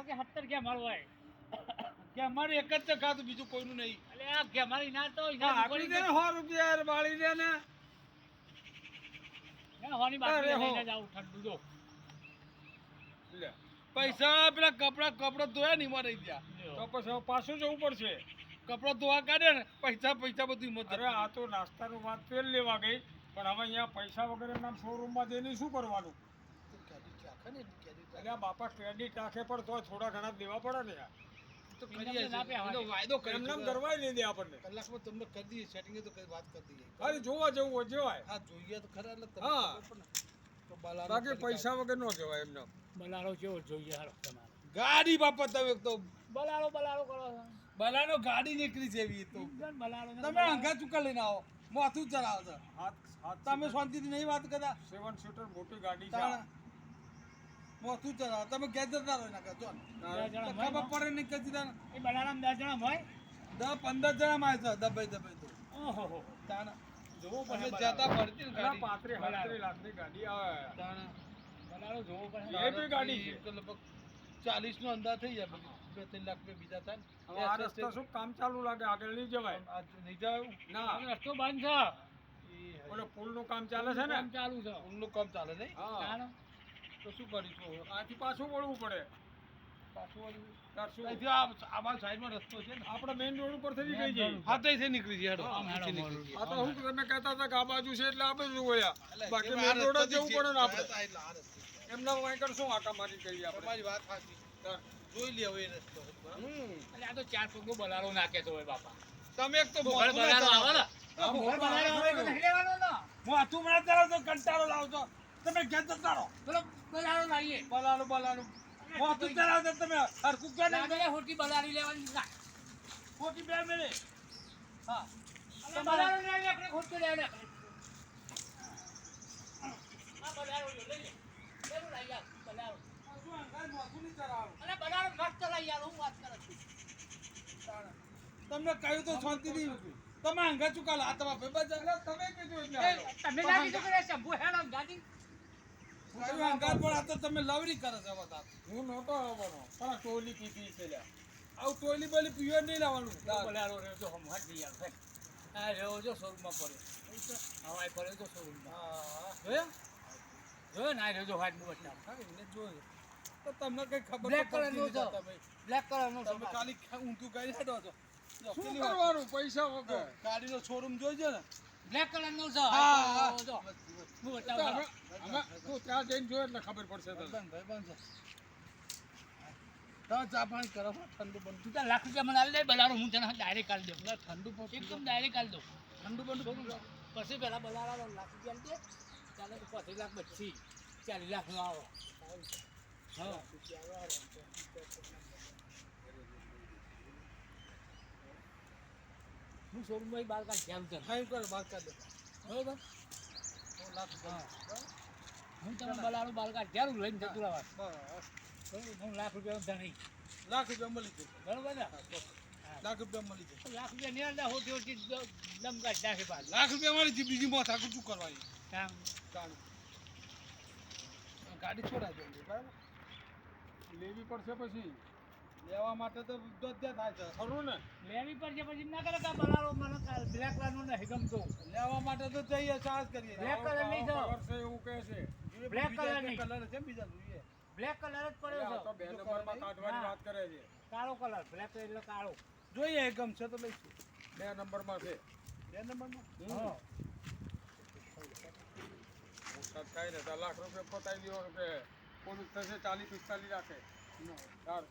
કે 70 કે મારું હોય કે અમારે એક જ છે ખાતું બીજું કોઈનું નહીં. એટલે આ કે મારી ના તો આપી દે ને 100 રૂપિયા યાર બાળી દે ને. હોની બાકી અરે હો. લઈને જાઉં ઠંડુ જો લે પૈસા પેલા કપડા ધોયા નહીં મારે ગયા લ્યો. તો પછી હવે પાછું જવું પડશે. કપડા ધોવા કાઢે ને પૈસા બધું મત. અરે આ તો નાસ્તાનું વાત તેલ લેવા ગઈ પણ હવે અહીંયા પૈસા વગર એમના શોરૂમમાં જઈને શું કરવાનું? અરે આ બાપા ક્રેડિટ રાખે પણ તો થોડા ઘણા દેવા પડે ને યાર. તો કરીએ એનો વાયદો કરી એમ કરવાય નહીં દે આપણને. કલાકમાં તમને કરી દઈએ સેટિંગ તો કઈ વાત કરી દઈએ. અરે જોવા જવું હોય જવાય. હા જોઈએ તો ખરા એટલે હા તો બાકી પૈસા વગર નો જવાય એમને. બલારો કેવો જોઈએ હાલો તમારે ગાડી બાપા તમે તો બલારો કરો છો. બલાનો ગાડી નીકળી છે એવી તો બલારો તમે અંગા ચૂકા લઈને આવો માથું ચલાવો છો. તમે શાંતિથી નહીં વાત કરતા. 7 સીટર મોટી ગાડી છે. માથું ચલાવો તમે ઘેર જતા રહો ના જો ખબર પડે નહીં કદી તાને. એ બલારામ 10 જણા હોય 10-15 જણા માં છે દબાઈ તો ઓહો તાને જોવો એટલે પડે જતા પડતી ને ગાડી 35-38 લાખની ગાડી આવે તાને બલારો જોવો પડે એ બી ગાડી છે તો લગભગ 40 નો અંદાજ થઈ જાય 2-3 લાખ રૂપિયા બીજા થાય ને. આ રસ્તા શું કામ ચાલુ લાગે આગળ નહીં જવાય. નહીં જવાય ના રસ્તો બંધ છે ઓલો પુલ નું કામ ચાલે છે ને. કામ ચાલુ છે પુલ નું કામ ચાલે નહીં. તાણ તો શું કરીશું આથી પાછું વળવું પડે. પાછું વળવું કરશું. અહીંથી આ બાજુ સાઈડમાં રસ્તો છે ને આપણે મેઇન રોડ ઉપર થઈ ગઈ છે. હા તો અહીંથી નીકળી જઈએ હેડો. આ તો હું તમે કહેતા હતા કે આ બાજુ છે એટલે આ બાજુ વળ્યા. બાકી મેઇન રોડ જ જવું પડે ને આપણે. એમના વાંય કરશું આટા મારી કરીએ આપણે. તમારી વાત સાચી. જોઈ લે હવે એ રસ્તો. એટલે આ તો 4 પગો બલારો નાખે તો હોય બાપા. તમે એક તો બલારો આવે ને બલારો આવે તો નહીં લેવાનો ને માથું મને ચાલો તો કંટાળો લાવજો. તમે ઘેર જતા રહો. પેલો બલારો લાવીએ બલાનું માથું ચલાવજો તમે હરકું ક્યાં નહીં. લાગે હોટી બલારી લેવાની ના ખોટી 2 મિનિટ. હા બલારો લેવાની આપણે ખોટું લેવાની આપણે આ બલારો લઈ લે લેવું લઈ આવ બલારો શું અંગાર માથું નહીં ચલાવો. અને બલારો મસ્ત લઈ આવ હું વાત કરું છું તમને કહ્યું તો શાંતિ નહીં. તમે અંગા ચુકા લા તમારા ભાઈ તમે કીધું એટલે તમે ના કીધું કે શંભુ હેડો ગાડી કહ્યું અંગાર પણ આ તો તમે લવરી કરે છે બધા. હું નહોતો આવવાનો પણ આ ટોલી પીધી છે લ્યા. આવું ટોલી બોલી પીવો નહીં લાવવાનું. બલારો રે તો હમ હાથ દઈ આવે આ રેવો જો શોરૂમમાં પડે હવાય પડે તો શોરૂમમાં હા જોયો જોયો ના રેજો હાથ નું બચ્ચા હા એને જોયું તો તમને કઈ ખબર બ્લેક કલર નું છે તમે બ્લેક કલર નું તમે ખાલી ઊંધું કરી હેડો છો. શું કરવાનું પૈસા વગર ગાડીનો શોરૂમ જોઈજો ને. બ્લેક કલર નું છે હા જો હું તો બતાવું હવે તું ત્યાં જઈને જો એટલે ખબર પડશે તને. બંધ છે. તમે ચા પાણી કરો ઠંડુ બંધ. તું તાર લાખ રૂપિયા મને આવી દે બલારો હું તને ડાયરેક્ટ આલી દઉં ના ઠંડુ એકદમ ડાયરેક્ટ આલી દઉં ઠંડુ બંધ પછી પેલા બલારા લાખ રૂપિયા આલી દે ચાલે તો 25 લાખ બચી 40 લાખ નો આવો હા હું શોરૂમમાં બાર કાઢ ધ્યાન કર હા એમ કરો વાત કરી દે બરોબર લાખ હું તમે બલારો બાર કાઢ ધ્યાન લઈને જતું રહેવા બસ બરોબર હું લાખ રૂપિયા ધણી લાખ રૂપિયા મળી જશે. બરોબર ને લાખ રૂપિયા મળી જશે. લાખ રૂપિયા નિરાંતા હોતી હોતી દમ કાઢ નાખે બાદ લાખ રૂપિયા મળી છે બીજી મોત આખું શું કરવાની કામ ચાલુ ગાડી છોડાઈ દે બરાબર લેવી પડશે પછી લેવા માટે તો દોડ્યા થાય છે ખરું ને. લેવી પડશે પછી ના કરે કે બલારો મને બ્લેક કલર નું નહીં ગમતો લેવા માટે તો જઈએ ચાર્જ કરીએ. બ્લેક કલર નહીં તો કલર છે એવું કહે છે. બ્લેક કલર નહીં. કલર છે બીજા જોઈએ. બ્લેક કલર જ પડ્યો તો બે છે નંબરમાં કાઢવાની વાત કરે છે. કાળો કલર બ્લેક એટલે કાળો જોઈએ ગમશે તો લઈશું. 2 નંબરમાં છે. 2 નંબરમાં હા મોટા થાય ને 10 લાખ રૂપિયા પતાવી દેવાનું કે પોલીસ થશે 40-45 રાખે. યાર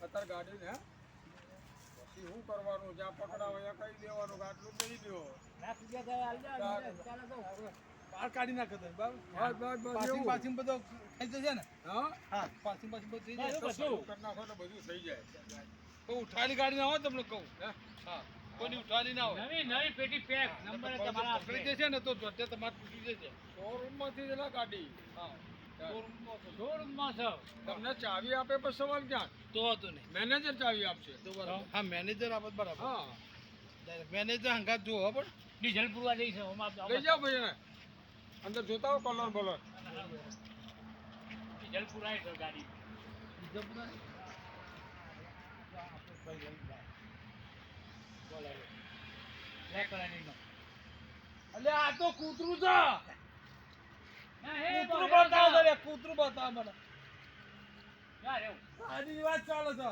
અત્યારે ગાડી ને પછી શું કરવાનું જ્યાં પકડાવો ત્યાં કહી દેવાનું કે આટલું કહી દો. લાખ રૂપિયા ગયા હાલ જા ચાલે તો બહાર કાઢી નાખે તો બરાબર. પાસિંગ બધો થઈ જશે ને. હા પાસિંગ બધું થઈ જાય. બધું. શરૂ કરી નાખો તો બધું થઈ જાય. તો ઉઠાલી ગાડી ના હોય તમને કહું. હા કોની ઉઠાલી ના હોય. નવી પેટી પેક નંબર તમારા પકડી જશે ને તો જોતે તમારે તૂટી જશે. શોરૂમમાંથી જ ગાડી. હા શોરૂમમાં છે તમને ચાવી આપે પણ સવાલ ક્યાં તો હતું નહીં મેનેજર ચાવી આપશે તો બરાબર. હા મેનેજર આપે બરાબર. હા મેનેજર હંગાત જોવો પણ ડીઝલ પૂરવા જઈ છે લઈ જાઓ ભાઈ ને અંદર જોતા હો કલર બલર. ડીઝલ પૂરાય તો ગાડી જબરા. આપણો ભાઈ લઈ જાય બોલે લે કરાવીનો અલ્યા આ તો કૂતરું છે ના હે કૂતરું બતાવો રે કૂતરું બતાવો મને યાર એવું આની વાત ચાલે છે